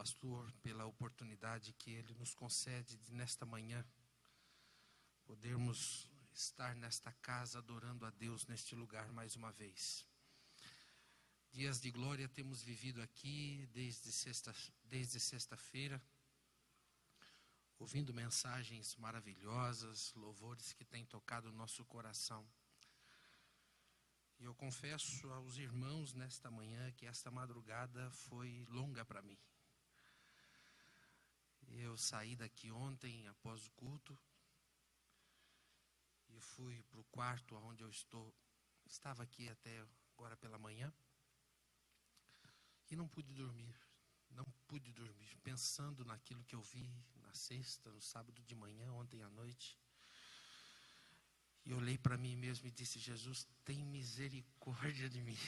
pastor pela oportunidade que ele nos concede de, nesta manhã, podermos estar nesta casa adorando a Deus neste lugar mais uma vez. Dias de glória temos vivido aqui desde sexta-feira, ouvindo mensagens maravilhosas, louvores que têm tocado o nosso coração. E eu confesso aos irmãos nesta manhã que esta madrugada foi longa para mim. Eu saí daqui ontem após o culto e fui para o quarto onde eu estava aqui até agora pela manhã e não pude dormir, pensando naquilo que eu vi na sexta, no sábado de manhã, ontem à noite. E olhei para mim mesmo e disse: Jesus, tem misericórdia de mim.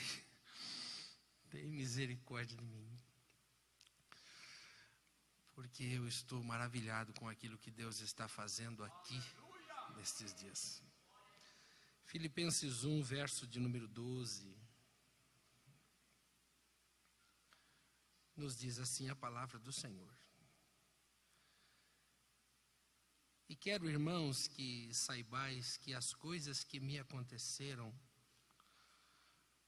Tem misericórdia de mim. Porque eu estou maravilhado com aquilo que Deus está fazendo aqui nestes dias. Filipenses 1, verso de número 12. Nos diz assim a palavra do Senhor. E quero, irmãos, que saibais que as coisas que me aconteceram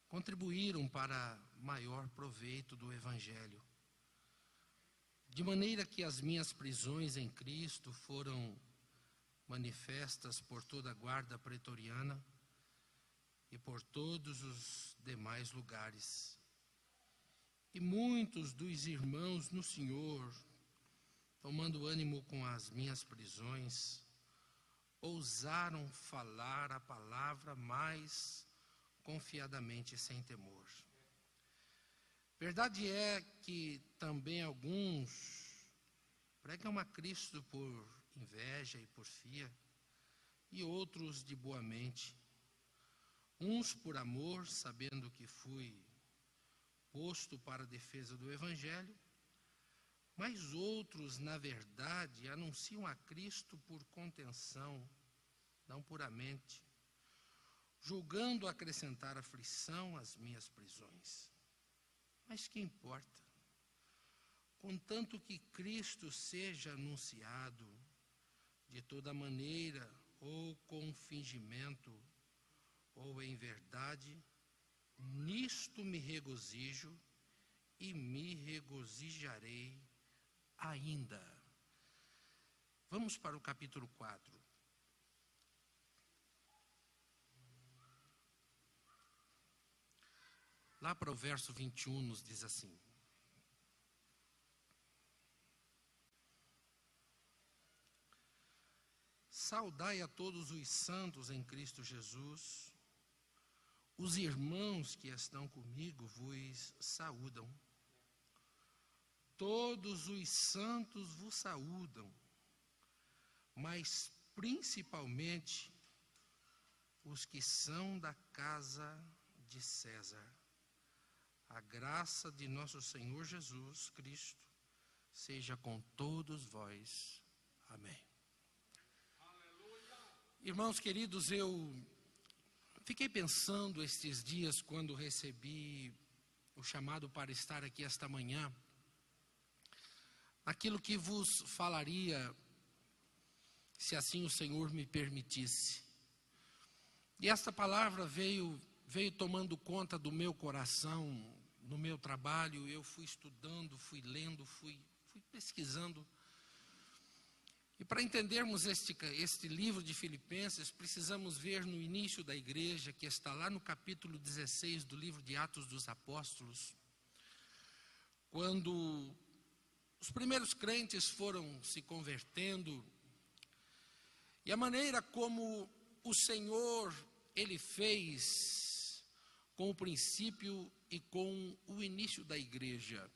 contribuíram para maior proveito do Evangelho. De maneira que as minhas prisões em Cristo foram manifestas por toda a guarda pretoriana e por todos os demais lugares. E muitos dos irmãos no Senhor, tomando ânimo com as minhas prisões, ousaram falar a palavra mais confiadamente sem temor. Verdade é que também alguns pregam a Cristo por inveja e porfia, e outros de boa mente, uns por amor, sabendo que fui posto para a defesa do Evangelho, mas outros, na verdade, anunciam a Cristo por contenção, não puramente, julgando acrescentar aflição às minhas prisões. Mas que importa? Contanto que Cristo seja anunciado de toda maneira, ou com fingimento, ou em verdade, nisto me regozijo e me regozijarei ainda. Vamos para o capítulo 4. Lá para o verso 21 nos diz assim: saudai a todos os santos em Cristo Jesus. Os irmãos que estão comigo vos saúdam. Todos os santos vos saúdam, mas principalmente os que são da casa de César. A graça de nosso Senhor Jesus Cristo seja com todos vós. Amém. Aleluia. Irmãos queridos, eu fiquei pensando estes dias quando recebi o chamado para estar aqui esta manhã, aquilo que vos falaria, se assim o Senhor me permitisse. E esta palavra veio tomando conta do meu coração, no meu trabalho. Eu fui estudando, fui lendo, fui pesquisando. E para entendermos este livro de Filipenses, precisamos ver no início da igreja, que está lá no capítulo 16 do livro de Atos dos Apóstolos, quando os primeiros crentes foram se convertendo, e a maneira como o Senhor, Ele fez com o princípio e com o início da igreja.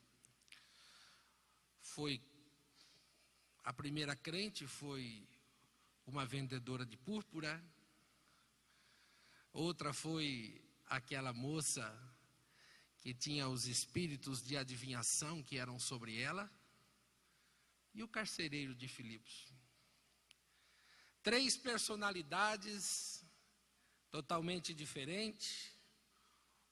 A primeira crente foi uma vendedora de púrpura, outra foi aquela moça que tinha os espíritos de adivinhação que eram sobre ela, e o carcereiro de Filipos. 3 personalidades totalmente diferentes.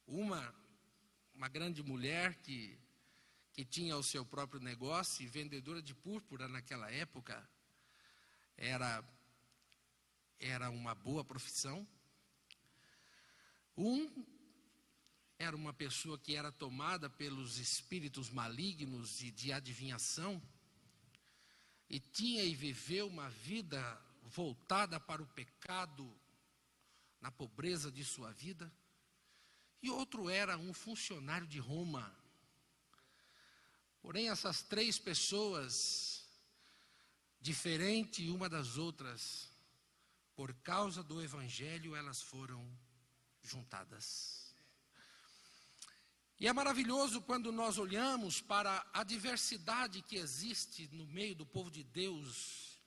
Uma grande mulher que que tinha o seu próprio negócio, e vendedora de púrpura naquela época era uma boa profissão. Era uma pessoa que era tomada pelos espíritos malignos e de adivinhação, e tinha e viveu uma vida voltada para o pecado, na pobreza de sua vida. E outro era um funcionário de Roma. Porém, essas três pessoas, diferentes uma das outras, por causa do Evangelho, elas foram juntadas. E é maravilhoso quando nós olhamos para a diversidade que existe no meio do povo de Deus,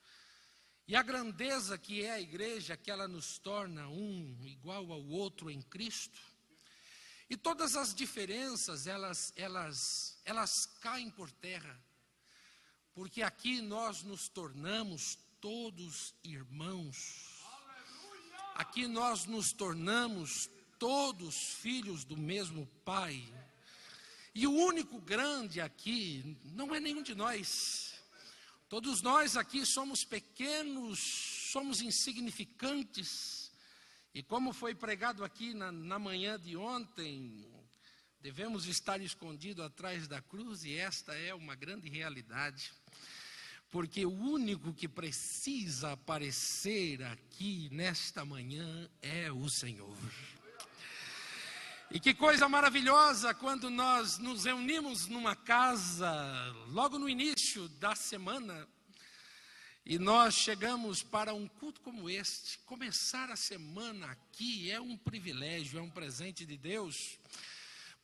e a grandeza que é a igreja, que ela nos torna um igual ao outro em Cristo. E todas as diferenças, elas caem por terra, porque aqui nós nos tornamos todos irmãos. Aqui nós nos tornamos todos filhos do mesmo Pai. E o único grande aqui não é nenhum de nós. Todos nós aqui somos pequenos, somos insignificantes. E como foi pregado aqui na manhã de ontem, devemos estar escondidos atrás da cruz, e esta é uma grande realidade. Porque o único que precisa aparecer aqui nesta manhã é o Senhor. E que coisa maravilhosa quando nós nos reunimos numa casa, logo no início da semana, e nós chegamos para um culto como este. Começar a semana aqui é um privilégio, é um presente de Deus,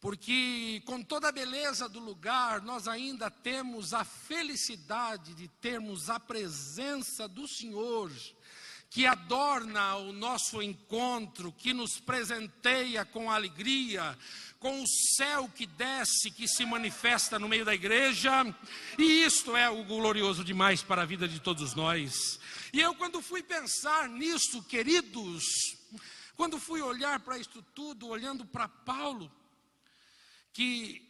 porque com toda a beleza do lugar, nós ainda temos a felicidade de termos a presença do Senhor, que adorna o nosso encontro, que nos presenteia com alegria, com o céu que desce, que se manifesta no meio da igreja. E isto é o glorioso demais para a vida de todos nós. E eu, quando fui pensar nisso, queridos, quando fui olhar para isto tudo, olhando para Paulo, que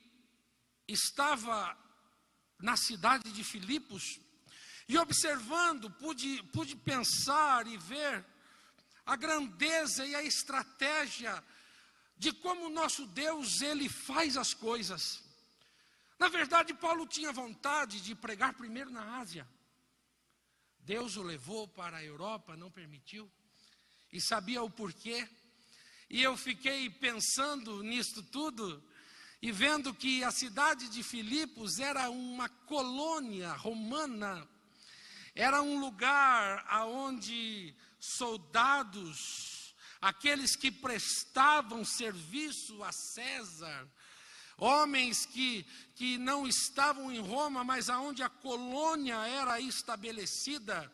estava na cidade de Filipos, e observando, pude pensar e ver a grandeza e a estratégia de como o nosso Deus, Ele faz as coisas. Na verdade, Paulo tinha vontade de pregar primeiro na Ásia. Deus o levou para a Europa, não permitiu, e sabia o porquê. E eu fiquei pensando nisto tudo, e vendo que a cidade de Filipos era uma colônia romana. Era um lugar onde soldados, aqueles que prestavam serviço a César, homens que não estavam em Roma, mas aonde a colônia era estabelecida,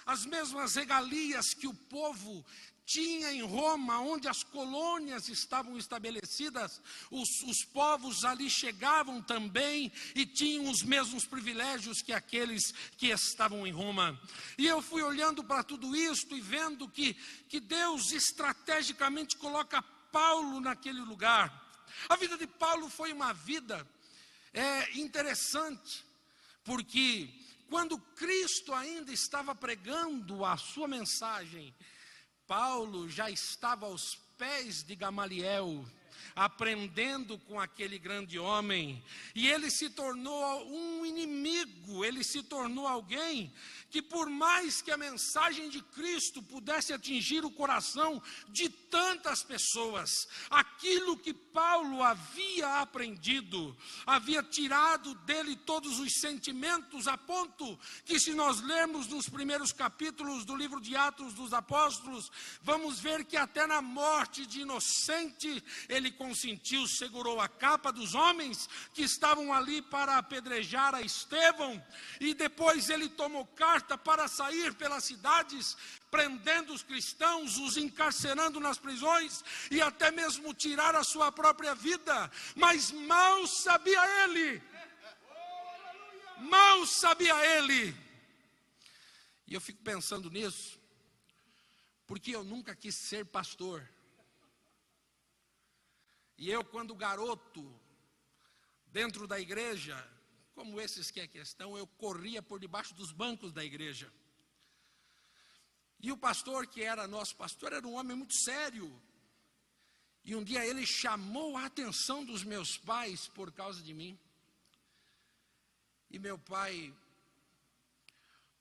as mesmas regalias que o povo tinha em Roma, onde as colônias estavam estabelecidas, os povos ali chegavam também e tinham os mesmos privilégios que aqueles que estavam em Roma. E eu fui olhando para tudo isto e vendo que Deus estrategicamente coloca Paulo naquele lugar. A vida de Paulo foi uma vida interessante, porque quando Cristo ainda estava pregando a sua mensagem, Paulo já estava aos pés de Gamaliel, aprendendo com aquele grande homem, e ele se tornou um inimigo, ele se tornou alguém que, por mais que a mensagem de Cristo pudesse atingir o coração de tantas pessoas, aquilo que Paulo havia aprendido, havia tirado dele todos os sentimentos, a ponto que, se nós lermos nos primeiros capítulos do livro de Atos dos Apóstolos, vamos ver que até na morte de inocente, ele consentiu, segurou a capa dos homens que estavam ali para apedrejar a Estevão, e depois ele tomou carta para sair pelas cidades, prendendo os cristãos, os encarcerando nas prisões, e até mesmo tirar a sua própria vida. Mas mal sabia ele, e eu fico pensando nisso, porque eu nunca quis ser pastor. E eu, quando garoto, dentro da igreja, como esses que aqui estão, eu corria por debaixo dos bancos da igreja. E o pastor, que era nosso pastor, era um homem muito sério. E um dia ele chamou a atenção dos meus pais por causa de mim. E meu pai,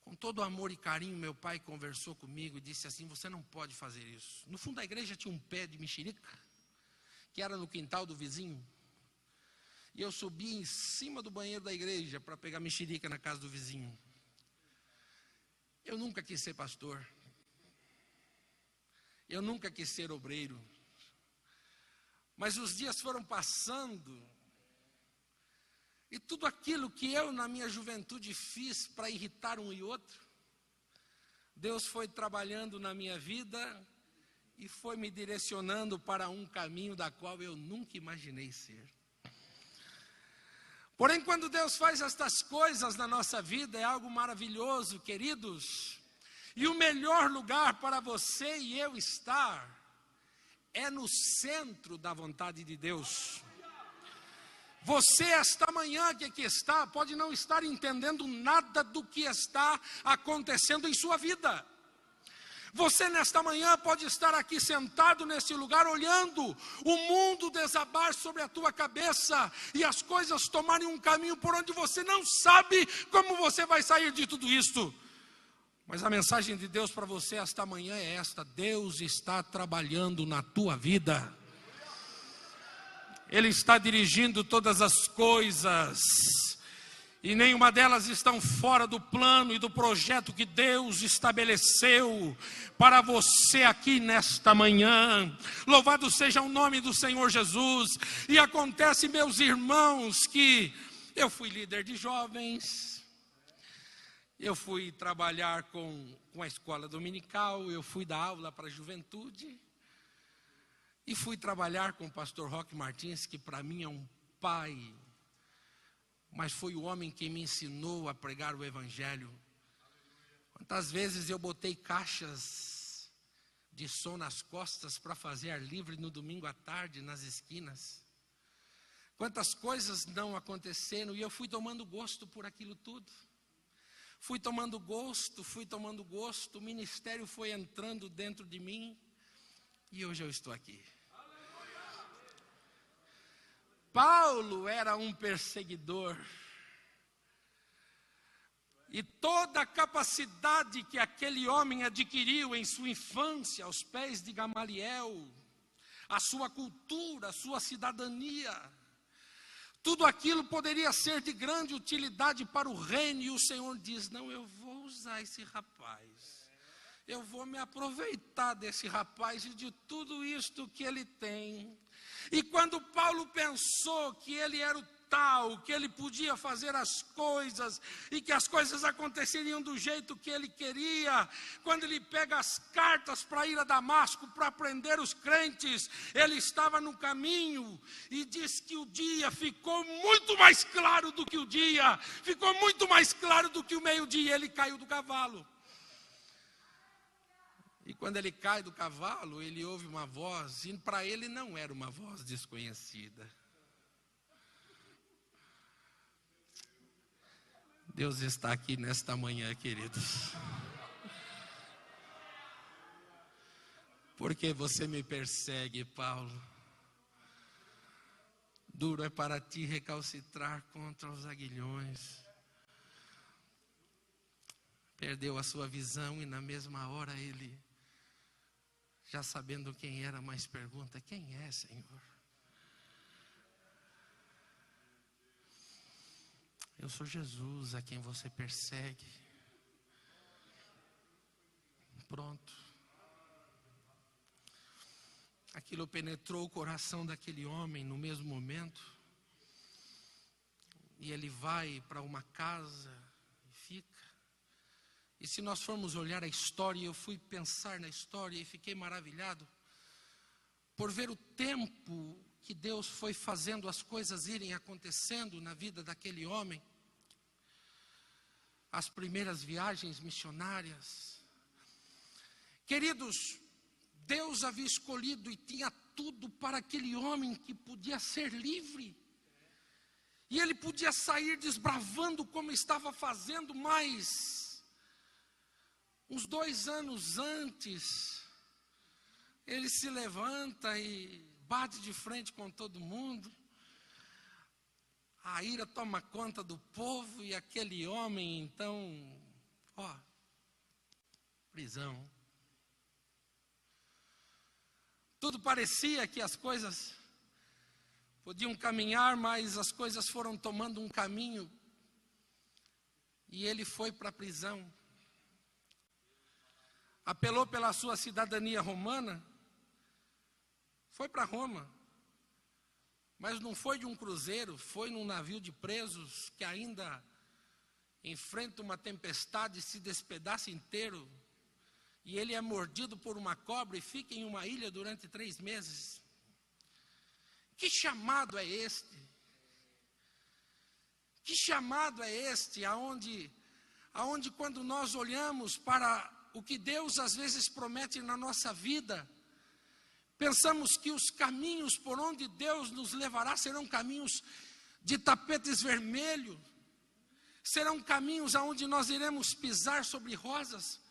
com todo amor e carinho, meu pai conversou comigo e disse assim: você não pode fazer isso. No fundo da igreja tinha um pé de mexerica, que era no quintal do vizinho. E eu subi em cima do banheiro da igreja para pegar mexerica na casa do vizinho. Eu nunca quis ser pastor. Eu nunca quis ser obreiro. Mas os dias foram passando. E tudo aquilo que eu na minha juventude fiz para irritar um e outro, Deus foi trabalhando na minha vida e foi me direcionando para um caminho da qual eu nunca imaginei ser. Porém, quando Deus faz estas coisas na nossa vida, é algo maravilhoso, queridos. E o melhor lugar para você e eu estar é no centro da vontade de Deus. Você, esta manhã que aqui está, pode não estar entendendo nada do que está acontecendo em sua vida. Você, nesta manhã, pode estar aqui sentado nesse lugar, olhando o mundo desabar sobre a tua cabeça e as coisas tomarem um caminho por onde você não sabe como você vai sair de tudo isto. Mas a mensagem de Deus para você esta manhã é esta: Deus está trabalhando na tua vida. Ele está dirigindo todas as coisas. E nenhuma delas estão fora do plano e do projeto que Deus estabeleceu para você aqui nesta manhã. Louvado seja o nome do Senhor Jesus. E acontece, meus irmãos, que eu fui líder de jovens. Eu fui trabalhar com a escola dominical, eu fui dar aula para a juventude. E fui trabalhar com o pastor Roque Martins, que para mim é um pai. Mas foi o homem que me ensinou a pregar o evangelho. Quantas vezes eu botei caixas de som nas costas para fazer ar livre no domingo à tarde nas esquinas. Quantas coisas não aconteceram e eu fui tomando gosto por aquilo tudo. Fui tomando gosto, o ministério foi entrando dentro de mim e hoje eu estou aqui. Paulo era um perseguidor. E toda a capacidade que aquele homem adquiriu em sua infância, aos pés de Gamaliel, a sua cultura, a sua cidadania, tudo aquilo poderia ser de grande utilidade para o reino. E o Senhor diz: não, eu vou usar esse rapaz. Eu vou me aproveitar desse rapaz e de tudo isto que ele tem. E quando Paulo pensou que ele era o tal, que ele podia fazer as coisas e que as coisas aconteceriam do jeito que ele queria, quando ele pega as cartas para ir a Damasco para prender os crentes, ele estava no caminho e diz que o dia ficou muito mais claro do que o dia, ficou muito mais claro do que o meio-dia. Ele caiu do cavalo. E quando ele cai do cavalo, ele ouve uma voz, e para ele não era uma voz desconhecida. Deus está aqui nesta manhã, queridos. Por que você me persegue, Paulo? Duro é para ti recalcitrar contra os aguilhões. Perdeu a sua visão e na mesma hora ele, já sabendo quem era, mas pergunta: quem é, Senhor? Eu sou Jesus a quem você persegue. Pronto. Aquilo penetrou o coração daquele homem no mesmo momento. E ele vai para uma casa e fica. E se nós formos olhar a história, eu fui pensar na história e fiquei maravilhado por ver o tempo que Deus foi fazendo as coisas irem acontecendo na vida daquele homem. As primeiras viagens missionárias. Queridos, Deus havia escolhido e tinha tudo para aquele homem que podia ser livre. E ele podia sair desbravando como estava fazendo, mas uns 2 anos antes, ele se levanta e bate de frente com todo mundo. A ira toma conta do povo e aquele homem, então, prisão. Tudo parecia que as coisas podiam caminhar, mas as coisas foram tomando um caminho e ele foi para a prisão. Apelou pela sua cidadania romana, foi para Roma, mas não foi de um cruzeiro, foi num navio de presos que ainda enfrenta uma tempestade e se despedaça inteiro. E ele é mordido por uma cobra e fica em uma ilha durante 3 meses. Que chamado é este? Que chamado é este, aonde quando nós olhamos para o que Deus às vezes promete na nossa vida, pensamos que os caminhos por onde Deus nos levará serão caminhos de tapetes vermelhos, serão caminhos aonde nós iremos pisar sobre rosas.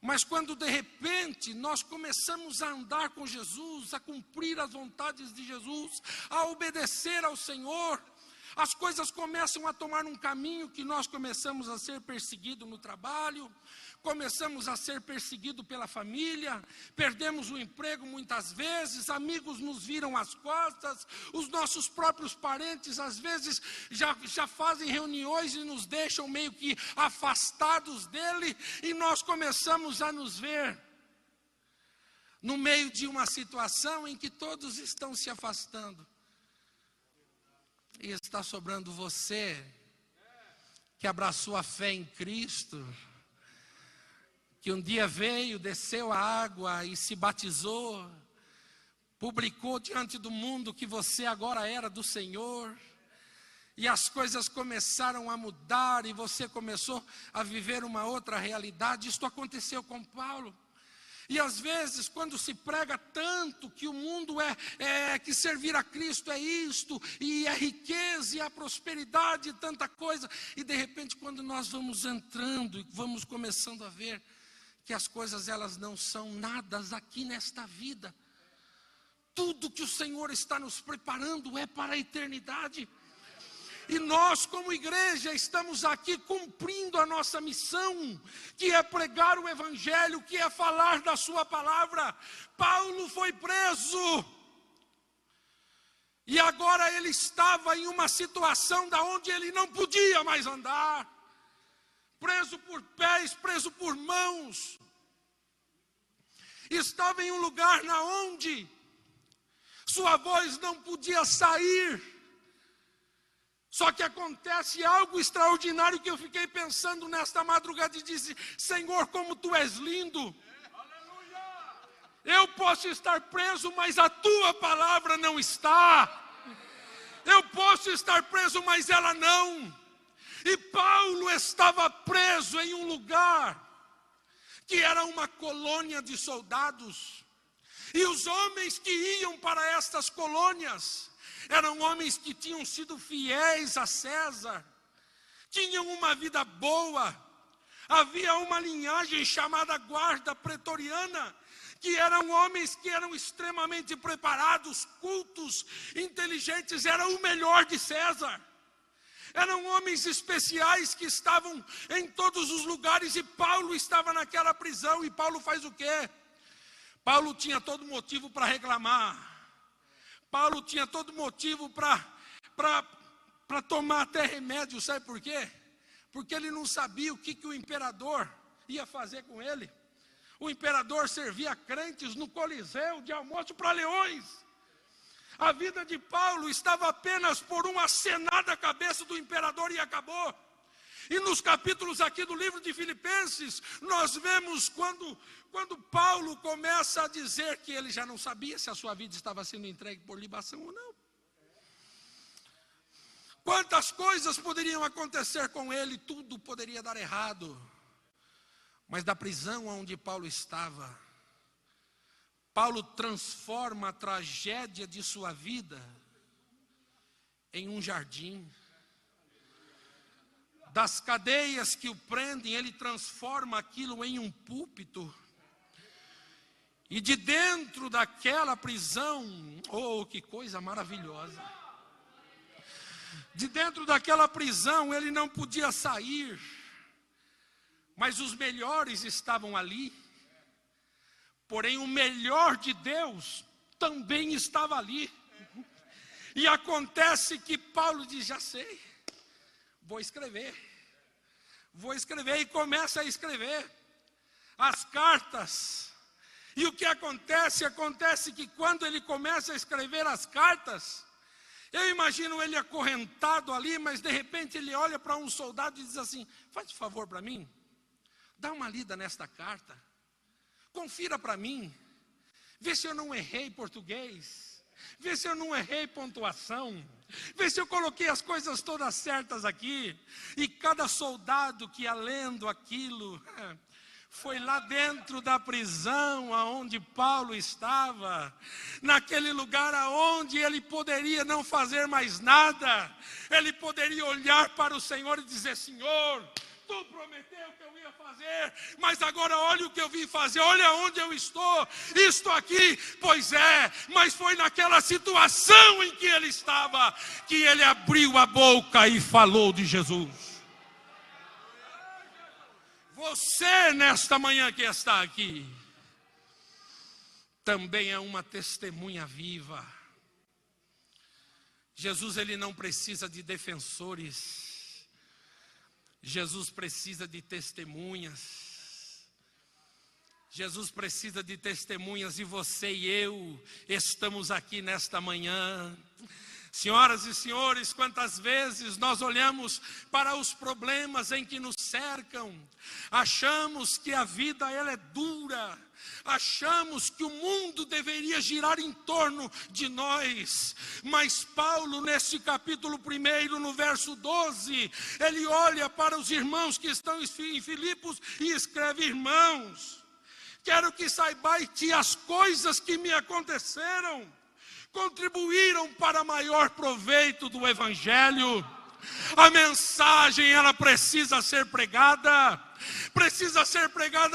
Mas quando de repente nós começamos a andar com Jesus, a cumprir as vontades de Jesus, a obedecer ao Senhor, as coisas começam a tomar um caminho que nós começamos a ser perseguidos no trabalho, começamos a ser perseguidos pela família, perdemos o emprego muitas vezes, amigos nos viram as costas, os nossos próprios parentes às vezes já fazem reuniões e nos deixam meio que afastados dele, e nós começamos a nos ver no meio de uma situação em que todos estão se afastando. E está sobrando você, que abraçou a fé em Cristo, que um dia veio, desceu a água e se batizou, publicou diante do mundo que você agora era do Senhor, e as coisas começaram a mudar, e você começou a viver uma outra realidade. Isto aconteceu com Paulo. E às vezes, quando se prega tanto que o mundo que servir a Cristo é isto, e é riqueza, e a prosperidade, e tanta coisa, e de repente quando nós vamos entrando e vamos começando a ver que as coisas elas não são nada aqui nesta vida, tudo que o Senhor está nos preparando é para a eternidade. E nós, como igreja, estamos aqui cumprindo a nossa missão, que é pregar o Evangelho, que é falar da sua palavra. Paulo foi preso, e agora ele estava em uma situação da onde ele não podia mais andar, preso por pés, preso por mãos. Estava em um lugar na onde sua voz não podia sair. Só que acontece algo extraordinário que eu fiquei pensando nesta madrugada e disse: Senhor, como Tu és lindo. Eu posso estar preso, mas a Tua palavra não está. Eu posso estar preso, mas ela não. E Paulo estava preso em um lugar que era uma colônia de soldados. E os homens que iam para estas colônias eram homens que tinham sido fiéis a César, tinham uma vida boa. Havia uma linhagem chamada guarda pretoriana, que eram homens que eram extremamente preparados, cultos, inteligentes, era o melhor de César. Eram homens especiais que estavam em todos os lugares, e Paulo estava naquela prisão. E Paulo faz o quê? Paulo tinha todo motivo para reclamar. Paulo tinha todo motivo para tomar até remédio. Sabe por quê? Porque ele não sabia o que o imperador ia fazer com ele. O imperador servia crentes no Coliseu de almoço para leões. A vida de Paulo estava apenas por um acenar da cabeça do imperador e acabou. E nos capítulos aqui do livro de Filipenses, nós vemos quando Paulo começa a dizer que ele já não sabia se a sua vida estava sendo entregue por libação ou não. Quantas coisas poderiam acontecer com ele, tudo poderia dar errado. Mas da prisão onde Paulo estava, Paulo transforma a tragédia de sua vida em um jardim. das cadeias que o prendem, ele transforma aquilo em um púlpito. E de dentro daquela prisão, oh, que coisa maravilhosa! De dentro daquela prisão ele não podia sair, mas os melhores estavam ali. Porém, o melhor de Deus também estava ali. E acontece que Paulo diz: já sei, vou escrever, e começa a escrever as cartas. E o que acontece? Acontece que quando ele começa a escrever as cartas, eu imagino ele acorrentado ali, mas de repente ele olha para um soldado e diz assim: faz um favor para mim, dá uma lida nesta carta, confira para mim, vê se eu não errei português, vê se eu não errei pontuação, vê se eu coloquei as coisas todas certas aqui. E cada soldado que ia lendo aquilo, foi lá dentro da prisão aonde Paulo estava, naquele lugar aonde ele poderia não fazer mais nada, ele poderia olhar para o Senhor e dizer: Senhor, Tu prometeu que eu ia fazer, mas agora olha o que eu vim fazer, olha onde eu estou, isto aqui. Pois é, mas foi naquela situação em que ele estava, que ele abriu a boca e falou de Jesus. Você, nesta manhã que está aqui, também é uma testemunha viva. Jesus, ele não precisa de defensores. Jesus precisa de testemunhas. Jesus precisa de testemunhas, e você e eu estamos aqui nesta manhã. Senhoras e senhores, quantas vezes nós olhamos para os problemas em que nos cercam, achamos que a vida ela é dura, achamos que o mundo deveria girar em torno de nós, mas Paulo, nesse capítulo 1, no verso 12, ele olha para os irmãos que estão em Filipos e escreve: irmãos, quero que saibais que as coisas que me aconteceram contribuíram para maior proveito do Evangelho. A mensagem, ela precisa ser pregada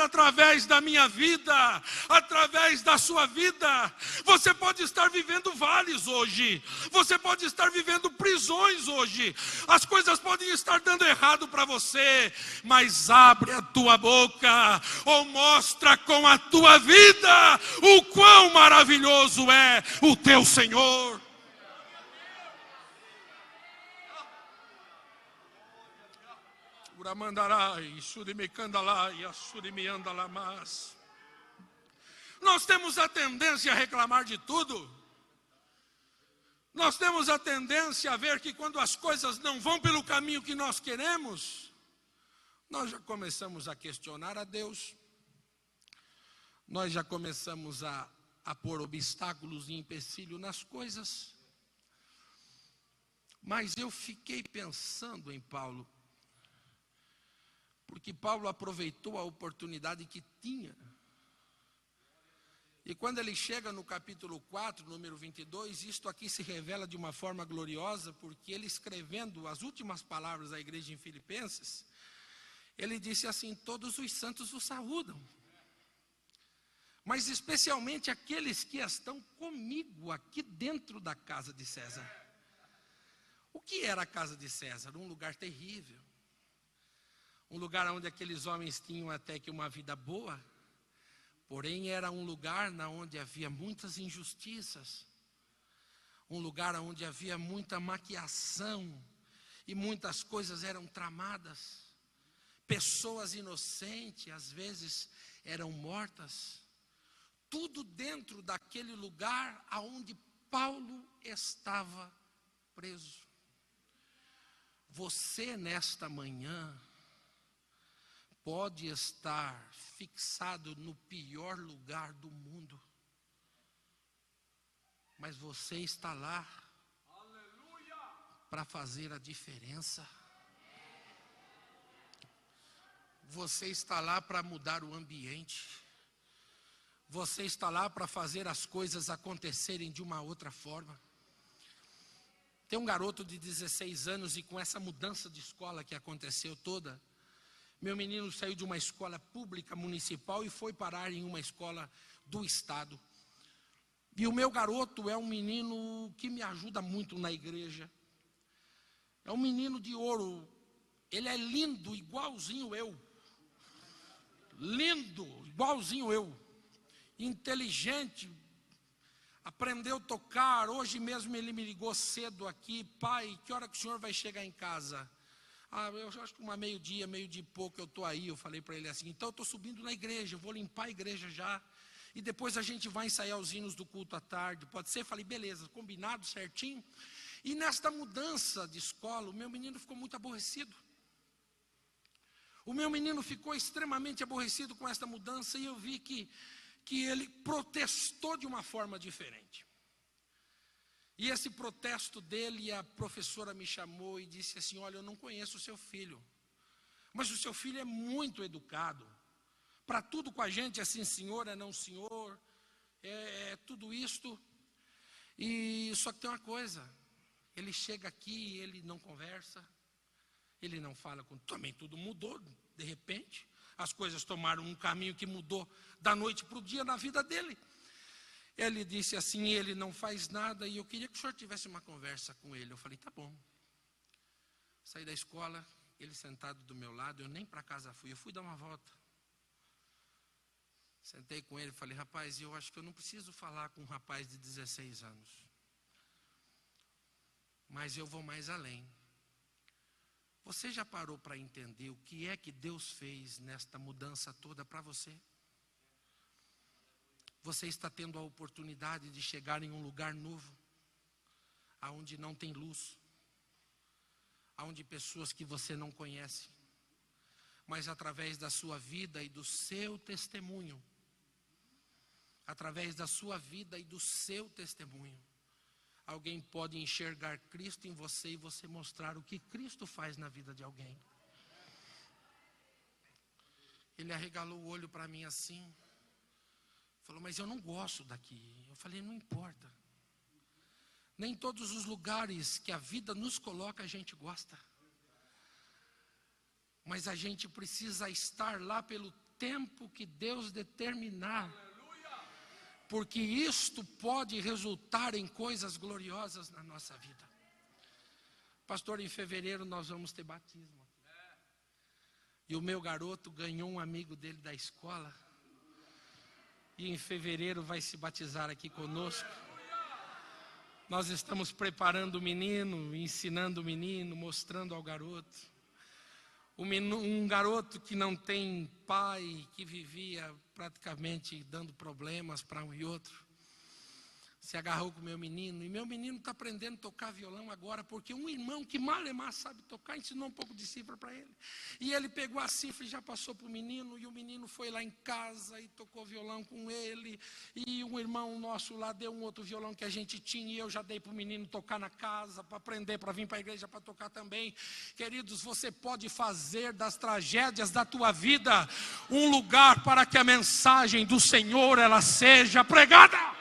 através da minha vida, através da sua vida. Você pode estar vivendo vales hoje, você pode estar vivendo prisões hoje, as coisas podem estar dando errado para você, mas abre a tua boca, ou mostra com a tua vida o quão maravilhoso é o teu Senhor. Nós temos a tendência a reclamar de tudo. Nós temos a tendência a ver que quando as coisas não vão pelo caminho que nós queremos, nós já começamos a questionar a Deus. Nós já começamos a pôr obstáculos e empecilho nas coisas. Mas eu fiquei pensando em Paulo, porque Paulo aproveitou a oportunidade que tinha. E quando ele chega no capítulo 4, número 22, isto aqui se revela de uma forma gloriosa, porque ele, escrevendo as últimas palavras à igreja em Filipenses, ele disse assim: todos os santos o saúdam, mas especialmente aqueles que estão comigo aqui dentro da casa de César. O que era a casa de César? Um lugar terrível. Um lugar onde aqueles homens tinham até que uma vida boa, porém era um lugar onde havia muitas injustiças, um lugar onde havia muita maquiação e muitas coisas eram tramadas, pessoas inocentes às vezes eram mortas, tudo dentro daquele lugar aonde Paulo estava preso. Você nesta manhã pode estar fixado no pior lugar do mundo, mas você está lá para fazer a diferença. Você está lá para mudar o ambiente. Você está lá para fazer as coisas acontecerem de uma outra forma. Tem um garoto de 16 anos e com essa mudança de escola que aconteceu toda, meu menino saiu de uma escola pública municipal e foi parar em uma escola do estado. E o meu garoto é um menino que me ajuda muito na igreja. É um menino de ouro. Ele é lindo, igualzinho eu. Lindo, igualzinho eu. Inteligente. Aprendeu a tocar. Hoje mesmo ele me ligou cedo aqui. Pai, que hora que o senhor vai chegar em casa? Eu acho que meio-dia e pouco eu estou aí. Eu falei para ele assim, então eu estou subindo na igreja, eu vou limpar a igreja já. E depois a gente vai ensaiar os hinos do culto à tarde. Pode ser? Eu falei, beleza, combinado, certinho. E nesta mudança de escola, o meu menino ficou muito aborrecido. O meu menino ficou extremamente aborrecido com esta mudança e eu vi que ele protestou de uma forma diferente. E esse protesto dele, a professora me chamou e disse assim, olha, eu não conheço o seu filho, mas o seu filho é muito educado. Para tudo com a gente é sim senhor, é não senhor, é tudo isto. E só que tem uma coisa, ele chega aqui, ele não conversa, ele não fala com... Também tudo mudou, de repente. As coisas tomaram um caminho que mudou da noite para o dia na vida dele. Ele disse assim, ele não faz nada e eu queria que o senhor tivesse uma conversa com ele. Eu falei, tá bom. Saí da escola, ele sentado do meu lado, eu nem para casa fui, eu fui dar uma volta. Sentei com ele e falei, rapaz, eu acho que eu não preciso falar com um rapaz de 16 anos. Mas eu vou mais além. Você já parou para entender o que é que Deus fez nesta mudança toda para você? Você está tendo a oportunidade de chegar em um lugar novo, aonde não tem luz, aonde pessoas que você não conhece, mas através da sua vida e do seu testemunho, através da sua vida e do seu testemunho, alguém pode enxergar Cristo em você e você mostrar o que Cristo faz na vida de alguém. Ele arregalou o olho para mim assim, falou, mas eu não gosto daqui. Eu falei, não importa. Nem todos os lugares que a vida nos coloca a gente gosta. Mas a gente precisa estar lá pelo tempo que Deus determinar. Porque isto pode resultar em coisas gloriosas na nossa vida. Pastor, em fevereiro nós vamos ter batismo. E o meu garoto ganhou um amigo dele da escola. E em fevereiro vai se batizar aqui conosco. Nós estamos preparando o menino, ensinando o menino, mostrando ao garoto. Um garoto que não tem pai, que vivia praticamente dando problemas para um e outro. Se agarrou com meu menino, e meu menino está aprendendo a tocar violão agora, porque um irmão que malemar sabe tocar, ensinou um pouco de cifra para ele. E ele pegou a cifra e já passou para o menino, e o menino foi lá em casa e tocou violão com ele. E um irmão nosso lá deu um outro violão que a gente tinha, e eu já dei para o menino tocar na casa, para aprender, para vir para a igreja, para tocar também. Queridos, você pode fazer das tragédias da tua vida um lugar para que a mensagem do Senhor ela seja pregada.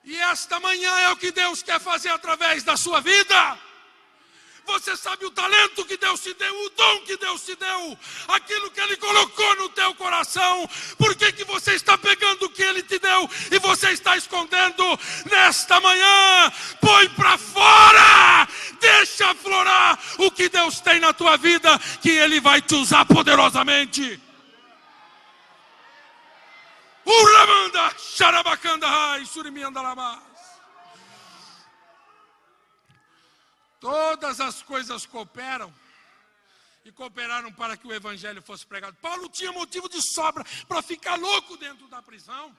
E esta manhã é o que Deus quer fazer através da sua vida. Você sabe o talento que Deus te deu, o dom que Deus te deu, aquilo que Ele colocou no teu coração. Por que você está pegando o que Ele te deu e você está escondendo? Nesta manhã, põe para fora, deixa aflorar o que Deus tem na tua vida, que Ele vai te usar poderosamente. Uramanda, Xarabacanda, Surimiandalabás. Todas as coisas cooperam e cooperaram para que o evangelho fosse pregado. Paulo tinha motivo de sobra para ficar louco dentro da prisão.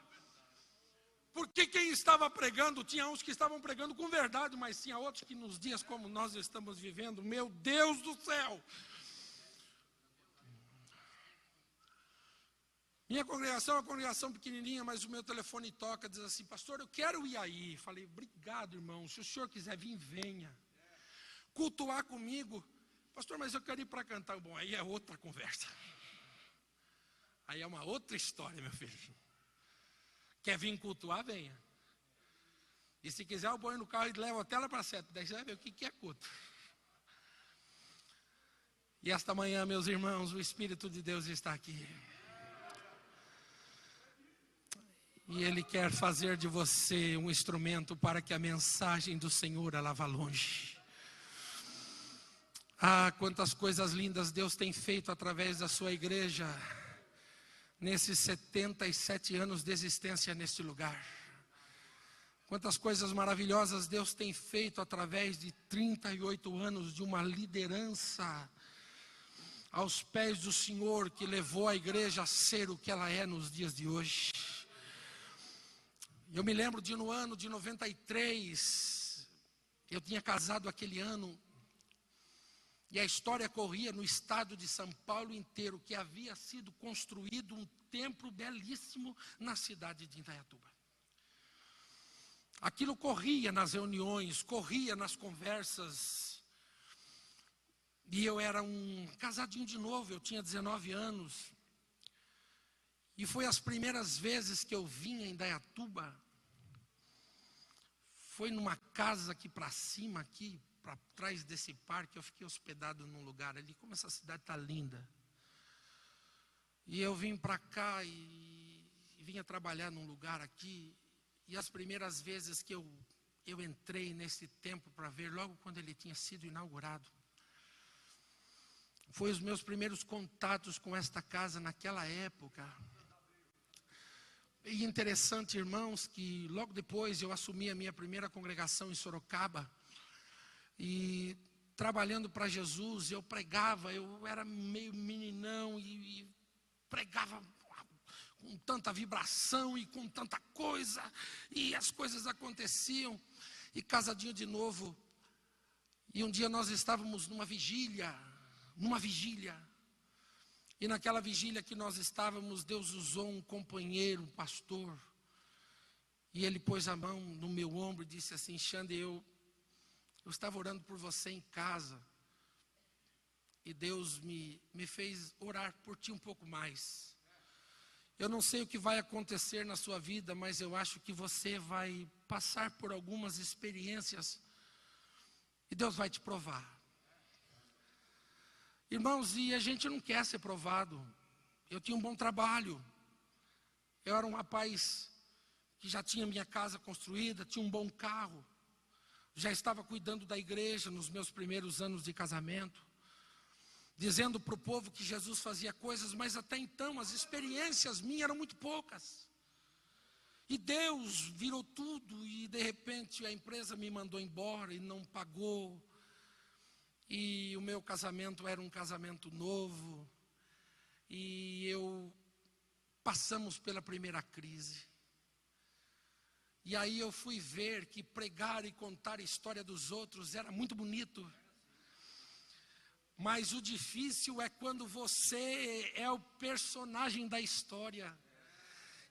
Porque quem estava pregando, tinha uns que estavam pregando com verdade, mas tinha outros que nos dias como nós estamos vivendo, meu Deus do céu. Minha congregação é uma congregação pequenininha, mas o meu telefone toca, diz assim, pastor, eu quero ir aí. Falei, obrigado, irmão, se o senhor quiser vir, venha. Cultuar comigo. Pastor, mas eu quero ir para cantar. Bom, aí é outra conversa. Aí é uma outra história, meu filho. Quer vir cultuar, venha. E se quiser, eu ponho no carro e levo até lá para Sete. Daí você vai ver o que é culto. E esta manhã, meus irmãos, o Espírito de Deus está aqui. E Ele quer fazer de você um instrumento para que a mensagem do Senhor ela vá longe. Ah, quantas coisas lindas Deus tem feito através da sua igreja, nesses 77 anos de existência neste lugar. Quantas coisas maravilhosas Deus tem feito através de 38 anos de uma liderança aos pés do Senhor, que levou a igreja a ser o que ela é nos dias de hoje. Eu me lembro de no ano de 93, eu tinha casado aquele ano, e a história corria no estado de São Paulo inteiro, que havia sido construído um templo belíssimo na cidade de Indaiatuba. Aquilo corria nas reuniões, corria nas conversas. E eu era um casadinho de novo, eu tinha 19 anos. E foi as primeiras vezes que eu vim em Indaiatuba. Foi numa casa aqui para cima, aqui para trás desse parque, eu fiquei hospedado num lugar ali. Como essa cidade está linda. E eu vim para cá e vinha trabalhar num lugar aqui. E as primeiras vezes que eu entrei nesse templo para ver, logo quando ele tinha sido inaugurado, foi os meus primeiros contatos com esta casa naquela época. E interessante, irmãos, que logo depois eu assumi a minha primeira congregação em Sorocaba. E trabalhando para Jesus, eu pregava, eu era meio meninão e pregava com tanta vibração e com tanta coisa, e as coisas aconteciam, e casadinho de novo. E um dia nós estávamos numa vigília, e naquela vigília que nós estávamos, Deus usou um companheiro, um pastor, e ele pôs a mão no meu ombro e disse assim: Xande, eu estava orando por você em casa, e Deus me fez orar por ti um pouco mais. Eu não sei o que vai acontecer na sua vida, mas eu acho que você vai passar por algumas experiências e Deus vai te provar. Irmãos, e a gente não quer ser provado. Eu tinha um bom trabalho. Eu era um rapaz que já tinha minha casa construída, tinha um bom carro. Já estava cuidando da igreja nos meus primeiros anos de casamento, dizendo para o povo que Jesus fazia coisas, mas até então as experiências minhas eram muito poucas. E Deus virou tudo, e de repente a empresa me mandou embora e não pagou. E o meu casamento era um casamento novo, e passamos pela primeira crise. E aí eu fui ver que pregar e contar a história dos outros era muito bonito. Mas o difícil é quando você é o personagem da história,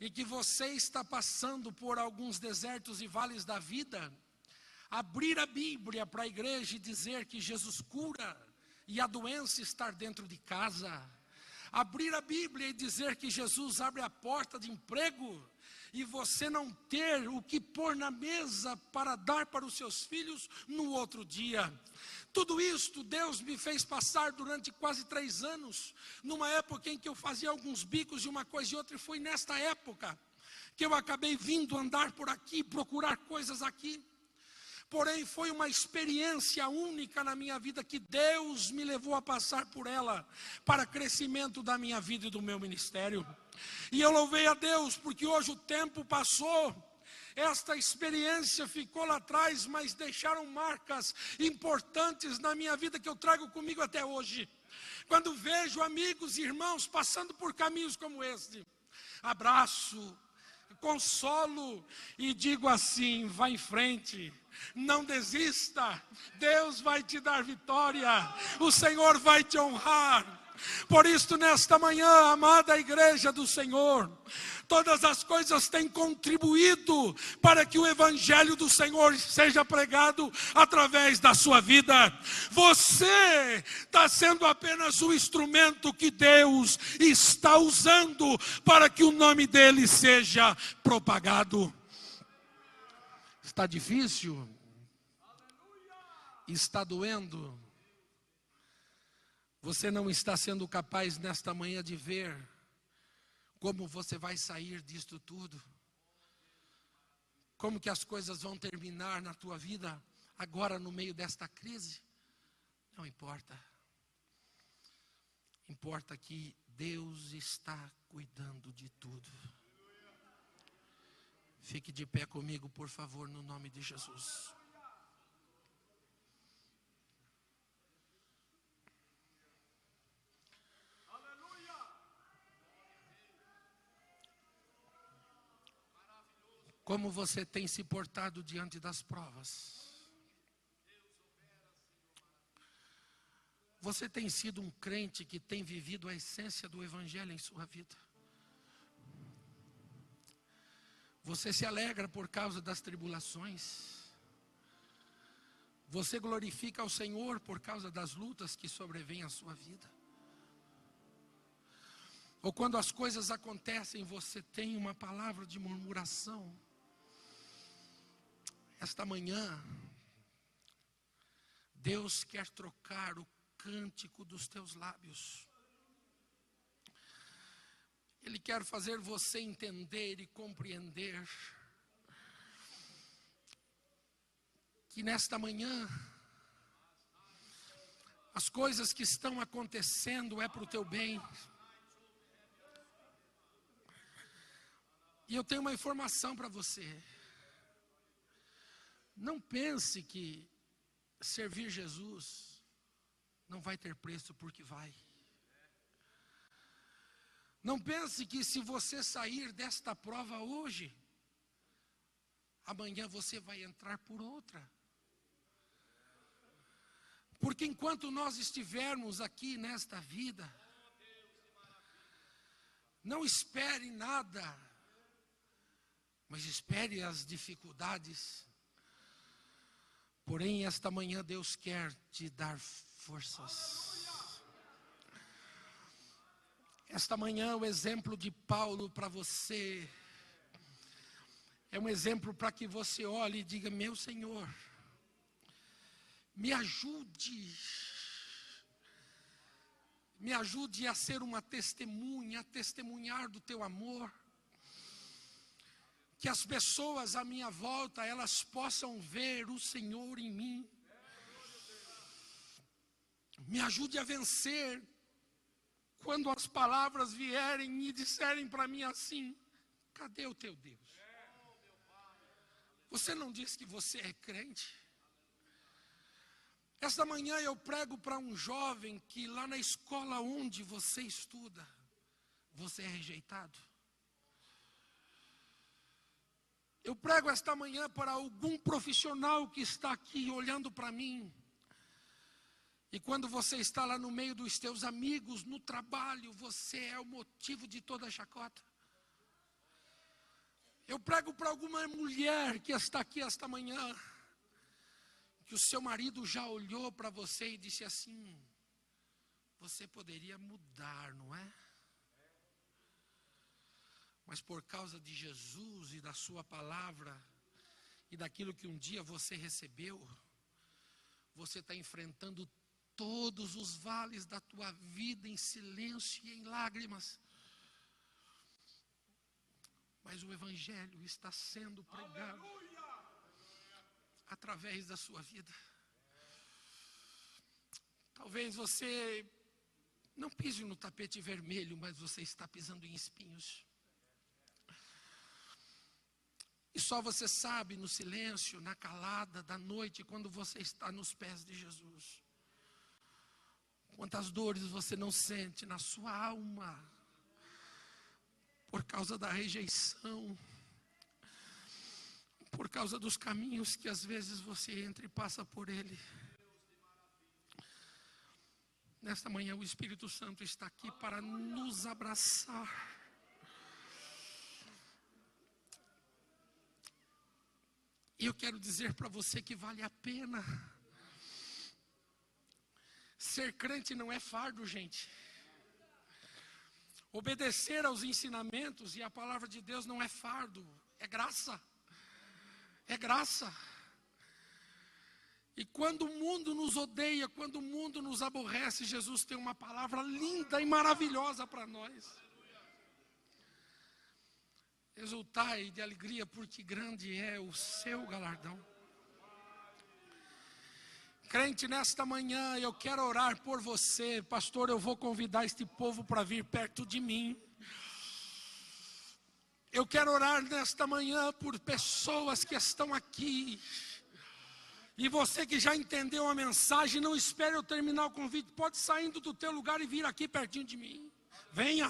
e que você está passando por alguns desertos e vales da vida, abrir a Bíblia para a igreja e dizer que Jesus cura, e a doença estar dentro de casa. Abrir a Bíblia e dizer que Jesus abre a porta de emprego, e você não ter o que pôr na mesa para dar para os seus filhos no outro dia. Tudo isto Deus me fez passar durante quase 3 anos, numa época em que eu fazia alguns bicos de uma coisa e outra, e foi nesta época que eu acabei vindo andar por aqui, procurar coisas aqui. Porém, foi uma experiência única na minha vida, que Deus me levou a passar por ela, para crescimento da minha vida e do meu ministério. E eu louvei a Deus, porque hoje o tempo passou, esta experiência ficou lá atrás, mas deixaram marcas importantes na minha vida, que eu trago comigo até hoje. Quando vejo amigos e irmãos passando por caminhos como este, abraço, consolo e digo assim: vá em frente, não desista, Deus vai te dar vitória, o Senhor vai te honrar. Por isso, nesta manhã, amada igreja do Senhor, todas as coisas têm contribuído para que o Evangelho do Senhor seja pregado através da sua vida. Você está sendo apenas o instrumento que Deus está usando para que o nome dele seja propagado. Está difícil? Está doendo? Você não está sendo capaz nesta manhã de ver como você vai sair disto tudo? Como que as coisas vão terminar na tua vida agora no meio desta crise? Não importa. Importa que Deus está cuidando de tudo. Fique de pé comigo, por favor, no nome de Jesus. Como você tem se portado diante das provas? Você tem sido um crente que tem vivido a essência do Evangelho em sua vida? Você se alegra por causa das tribulações? Você glorifica ao Senhor por causa das lutas que sobrevêm à sua vida? Ou quando as coisas acontecem, você tem uma palavra de murmuração? Esta manhã, Deus quer trocar o cântico dos teus lábios. Ele quer fazer você entender e compreender que nesta manhã, as coisas que estão acontecendo é para o teu bem. E eu tenho uma informação para você. Não pense que servir Jesus não vai ter preço, porque vai. Não pense que se você sair desta prova hoje, amanhã você vai entrar por outra. Porque enquanto nós estivermos aqui nesta vida, não espere nada, mas espere as dificuldades. Porém, esta manhã Deus quer te dar forças. Esta manhã o exemplo de Paulo para você é um exemplo para que você olhe e diga: meu Senhor, me ajude a ser uma testemunha, a testemunhar do teu amor. Que as pessoas à minha volta, elas possam ver o Senhor em mim. Me ajude a vencer quando as palavras vierem e disserem para mim assim: cadê o teu Deus? Você não diz que você é crente? Esta manhã eu prego para um jovem que lá na escola onde você estuda, você é rejeitado. Eu prego esta manhã para algum profissional que está aqui olhando para mim. E quando você está lá no meio dos teus amigos, no trabalho, você é o motivo de toda a chacota. Eu prego para alguma mulher que está aqui esta manhã, que o seu marido já olhou para você e disse assim: você poderia mudar, não é? Mas por causa de Jesus e da sua palavra e daquilo que um dia você recebeu, você está enfrentando todos os vales da tua vida em silêncio e em lágrimas. Mas o Evangelho está sendo pregado através da sua vida. Talvez você não pise no tapete vermelho, mas você está pisando em espinhos. E só você sabe no silêncio, na calada da noite, quando você está nos pés de Jesus. Quantas dores você não sente na sua alma por causa da rejeição, por causa dos caminhos que às vezes você entra e passa por ele. Nesta manhã o Espírito Santo está aqui para nos abraçar. E eu quero dizer para você que vale a pena. Ser crente não é fardo, gente. Obedecer aos ensinamentos e à palavra de Deus não é fardo, é graça. É graça. E quando o mundo nos odeia, quando o mundo nos aborrece, Jesus tem uma palavra linda e maravilhosa para nós. Exultai de alegria, porque grande é o seu galardão. Crente, nesta manhã eu quero orar por você. Pastor, eu vou convidar este povo para vir perto de mim. Eu quero orar nesta manhã por pessoas que estão aqui. E você que já entendeu a mensagem, não espere eu terminar o convite. Pode saindo do teu lugar e vir aqui pertinho de mim. Venha.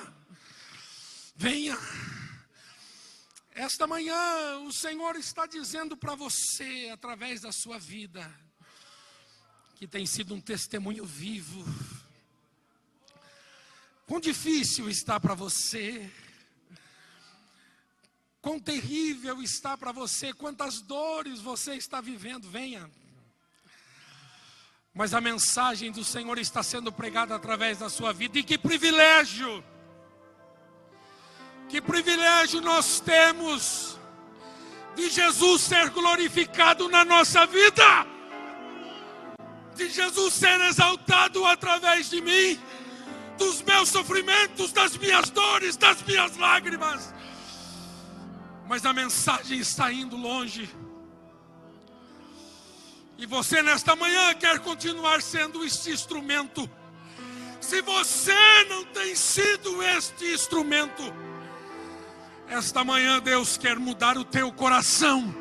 Venha. Esta manhã o Senhor está dizendo para você, através da sua vida, que tem sido um testemunho vivo. Quão difícil está para você. Quão terrível está para você, quantas dores você está vivendo, venha. Mas a mensagem do Senhor está sendo pregada através da sua vida. E que privilégio nós temos de Jesus ser glorificado na nossa vida. De Jesus ser exaltado através de mim, dos meus sofrimentos, das minhas dores, das minhas lágrimas. Mas a mensagem está indo longe. E você nesta manhã quer continuar sendo este instrumento. Se você não tem sido este instrumento, esta manhã Deus quer mudar o teu coração.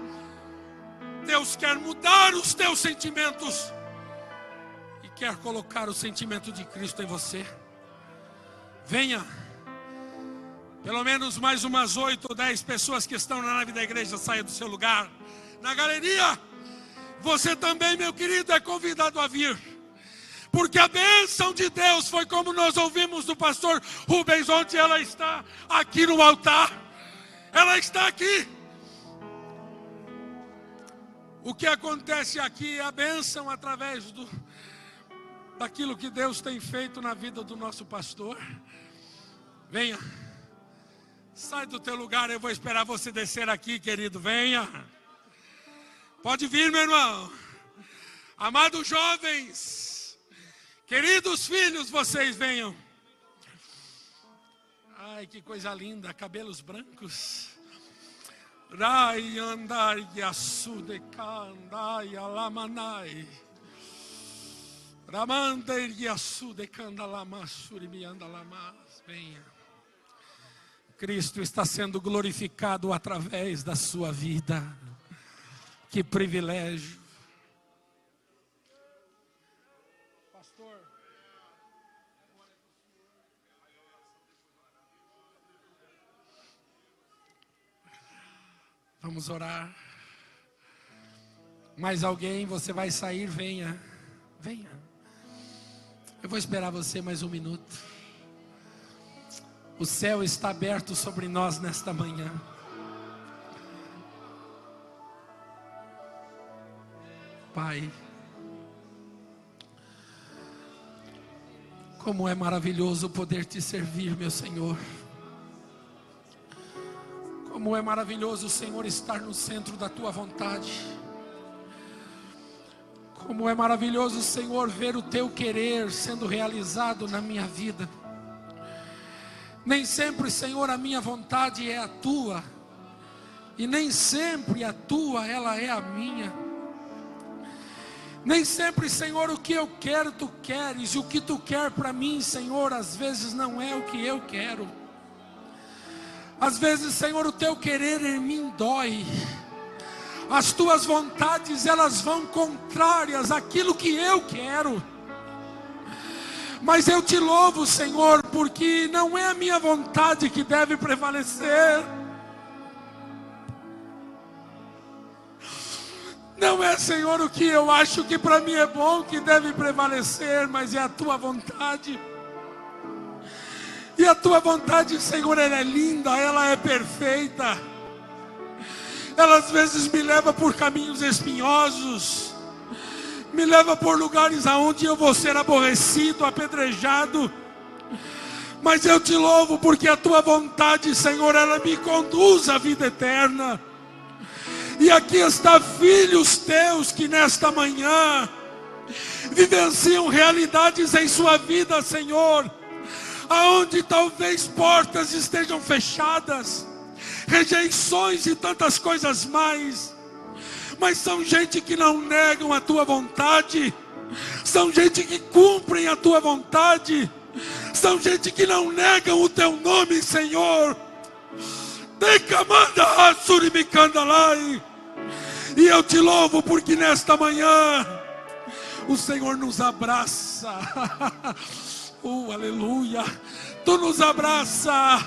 Deus quer mudar os teus sentimentos. E quer colocar o sentimento de Cristo em você. Venha. Pelo menos mais umas 8 ou 10 pessoas que estão na nave da igreja saia do seu lugar. Na galeria, você também, meu querido, é convidado a vir. Porque a bênção de Deus foi como nós ouvimos do pastor Rubens ontem. Ela está aqui no altar. Ela está aqui. O que acontece aqui é a bênção através daquilo que Deus tem feito na vida do nosso pastor. Venha. Sai do teu lugar, eu vou esperar você descer aqui, querido, venha. Pode vir, meu irmão. Amados jovens, queridos filhos, vocês venham. Ai, que coisa linda, cabelos brancos. Rai andai yasude kandai alamanai. Ramandai yasude kandalamasuri miandalamas. Venha. Cristo está sendo glorificado através da sua vida. Que privilégio. Pastor. Vamos orar. Mais alguém, você vai sair, venha. Venha. Eu vou esperar você mais um minuto. O céu está aberto sobre nós nesta manhã. Pai, como é maravilhoso poder te servir, meu Senhor. Como é maravilhoso o Senhor estar no centro da tua vontade. Como é maravilhoso, Senhor, ver o teu querer sendo realizado na minha vida. Nem sempre, Senhor, a minha vontade é a tua. E nem sempre a tua, ela é a minha. Nem sempre, Senhor, o que eu quero, tu queres. E o que tu quer para mim, Senhor, às vezes não é o que eu quero. Às vezes, Senhor, o teu querer em mim dói. As tuas vontades, elas vão contrárias àquilo que eu quero. Mas eu te louvo, Senhor, porque não é a minha vontade que deve prevalecer. Não é, Senhor, o que eu acho que para mim é bom que deve prevalecer, mas é a tua vontade. E a tua vontade, Senhor, ela é linda, ela é perfeita. Ela às vezes me leva por caminhos espinhosos. Me leva por lugares aonde eu vou ser aborrecido, apedrejado. Mas eu te louvo porque a tua vontade, Senhor, ela me conduz à vida eterna. E aqui está filhos teus que nesta manhã vivenciam realidades em sua vida, Senhor, aonde talvez portas estejam fechadas, rejeições e tantas coisas mais, mas são gente que não negam a tua vontade, são gente que cumprem a tua vontade, são gente que não negam o teu nome, Senhor. E eu te louvo porque nesta manhã o Senhor nos abraça. Aleluia. Tu nos abraça.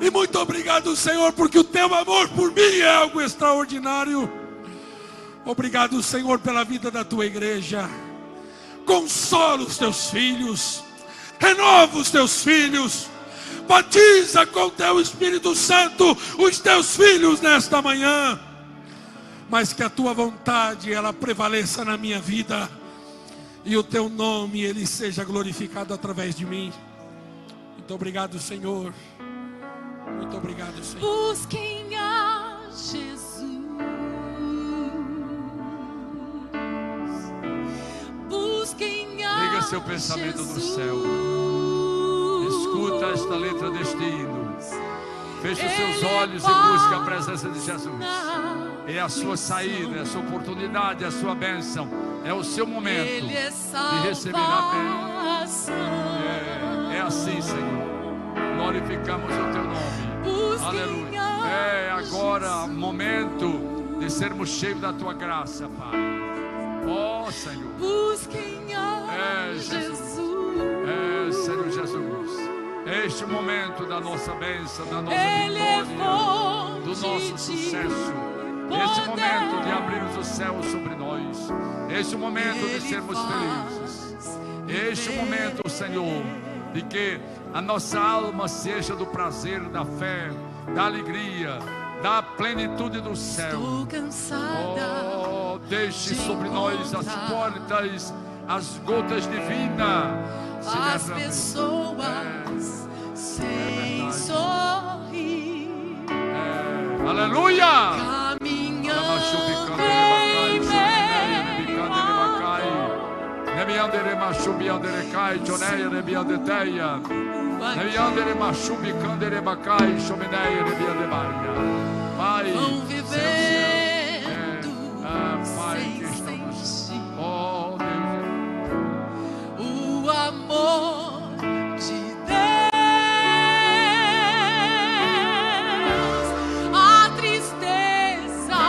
E muito obrigado, Senhor, porque o teu amor por mim é algo extraordinário. Obrigado, Senhor, pela vida da tua igreja. Consola os teus filhos, renova os teus filhos, batiza com teu Espírito Santo os teus filhos nesta manhã. Mas que a tua vontade ela prevaleça na minha vida, e o teu nome ele seja glorificado através de mim. Muito obrigado, Senhor. Muito obrigado, Senhor. Busquem a Jesus. Busquem a Liga seu pensamento no céu. Escuta esta letra deste hino. Feche os seus olhos e busque a presença de Jesus. É a sua saída, é a sua oportunidade, é a sua bênção. É o seu momento de receber a bênção. É assim, Senhor. Glorificamos o teu nome. Aleluia. É agora momento de sermos cheios da tua graça, Pai. Ó Senhor. Busquem a Jesus. Senhor Jesus. Este momento da nossa bênção, da nossa vitória, do nosso sucesso. Este momento de abrirmos o céu sobre nós. Este momento de sermos felizes. Este momento, Senhor, de que a nossa alma seja do prazer, da fé, da alegria, da plenitude do céu. Estou cansada. Oh, deixe sobre nós as portas, as gotas divinas. As pessoas sem sorrir. Aleluia! Caminhando Pai, vão vivendo sem sentir o amor de Deus. A tristeza,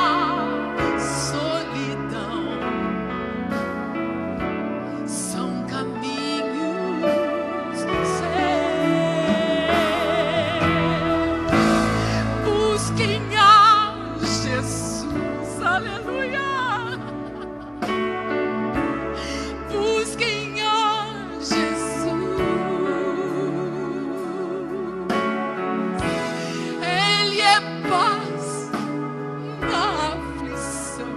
solidão são caminhos seus. Busquem a Jesus, aleluia. Busquem a Jesus. Ele é paz na aflição.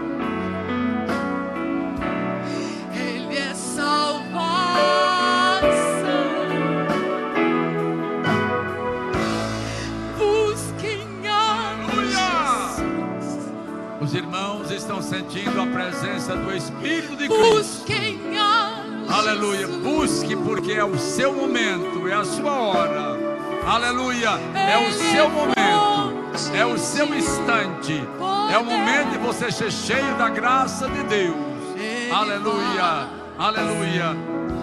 Ele é salvação. Busquem a Jesus. os irmãos estão sentindo a presença do Espírito de Cristo. Busquem a Aleluia, busque porque é o seu momento, é a sua hora. Aleluia, é o seu momento, é o seu instante, é o momento de você ser cheio da graça de Deus. Aleluia, aleluia.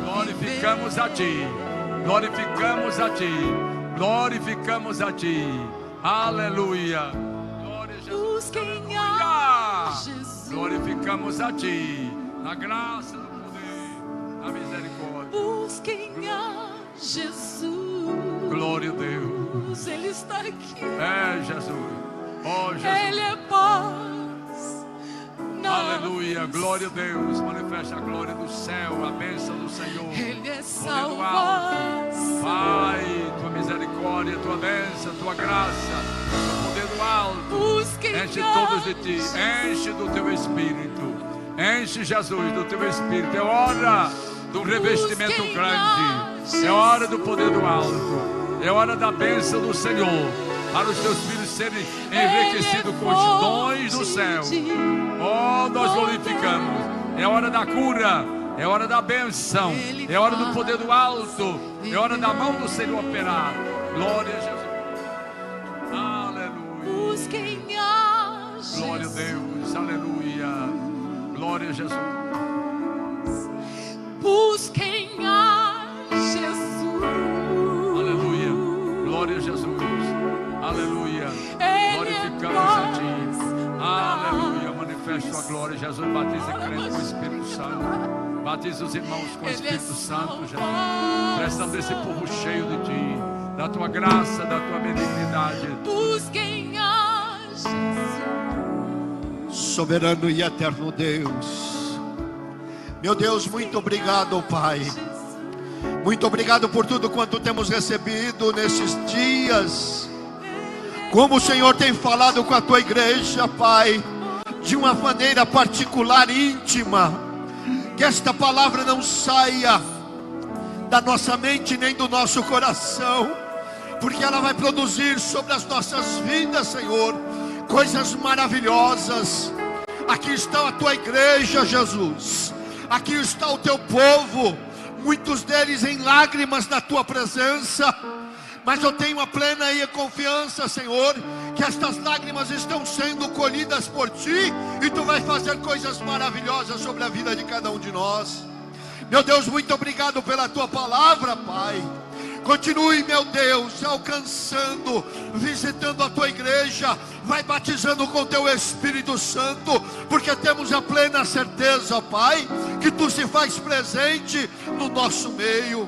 Glorificamos a Ti, glorificamos a Ti, glorificamos a Ti. Aleluia. Glória a Jesus. Busquem a Jesus. Glorificamos a Ti, na graça do a misericórdia. Busquem a Jesus. Glória a Deus. Ele está aqui. É Jesus. Oh Jesus. Ele é paz na Aleluia. Glória a Deus. Manifesta a glória do céu, a bênção do Senhor. Ele é Poder do salvação. Pai, tua misericórdia, tua bênção, tua graça, o poder do alto. Busquem Enche a todos de Ti. Jesus. Enche do Teu Espírito. Enche, Jesus, do Teu Espírito. É hora do revestimento grande. É hora do poder do alto. É hora da bênção do Senhor para os Teus filhos serem enriquecidos com os dons do céu. Oh, nós glorificamos. É hora da cura, é hora da bênção, é hora do poder do alto, é hora da mão do Senhor operar. Glória a Jesus. Aleluia. Busquem a Jesus. Glória a Deus, aleluia. Glória a Jesus. Busquem a Jesus. Aleluia. Glória a Jesus. Aleluia. Glorificamos a Ti. Aleluia. Manifesta a glória. Jesus batiza crente com o Espírito Santo. Batiza os irmãos com o Espírito Santo, Jesus. Prestando esse povo cheio de Ti, da Tua graça, da Tua benignidade. Busquem a Jesus. Soberano e eterno Deus, meu Deus, muito obrigado, Pai. Muito obrigado por tudo quanto temos recebido nesses dias. Como o Senhor tem falado com a Tua igreja, Pai, de uma maneira particular, íntima. Que esta palavra não saia da nossa mente nem do nosso coração, porque ela vai produzir sobre as nossas vidas, Senhor, coisas maravilhosas. Aqui está a Tua igreja, Jesus. Aqui está o Teu povo, muitos deles em lágrimas na Tua presença. Mas eu tenho a plena confiança, Senhor, que estas lágrimas estão sendo colhidas por Ti, e Tu vai fazer coisas maravilhosas sobre a vida de cada um de nós. Meu Deus, muito obrigado pela Tua palavra, Pai. Continue, meu Deus, alcançando, visitando a Tua igreja. Vai batizando com Teu Espírito Santo, porque temos a plena certeza, Pai, que Tu se faz presente no nosso meio.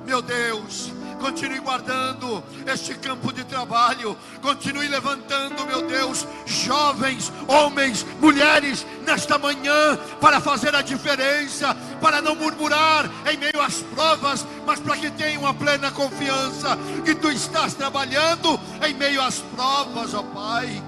Meu Deus, continue guardando este campo de trabalho. Continue levantando, meu Deus, jovens, homens, mulheres, nesta manhã, para fazer a diferença, para não murmurar em meio às provas, mas para que tenham a plena confiança que Tu estás trabalhando em meio às provas, ó Pai.